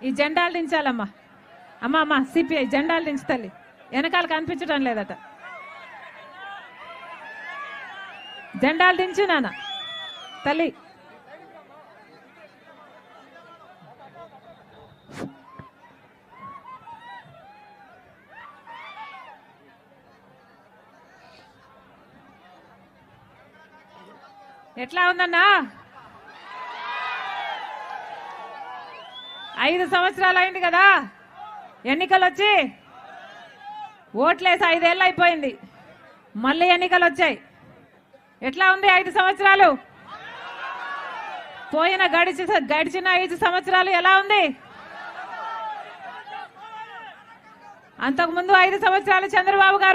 ఈ జెండాలు దించాలమ్మా. అమ్మా అమ్మా సిపిఐ జెండాలు దించు తల్లి. వెనకాల కనిపించడం లేదట. జెండాలు దించు నాన్న తల్లి. ఎట్లా ఉందన్నా? 5 సంవత్సరాలు అయింది కదా ఎన్నికలు వచ్చి. ఓట్లేసి 5 ఏళ్ళు అయిపోయింది. మళ్ళీ ఎన్నికలు వచ్చాయి. ఎట్లా ఉంది 5 సంవత్సరాలు? గడిచిన 5 సంవత్సరాలు ఎలా ఉంది? అంతకుముందు 5 సంవత్సరాలు చంద్రబాబు గారు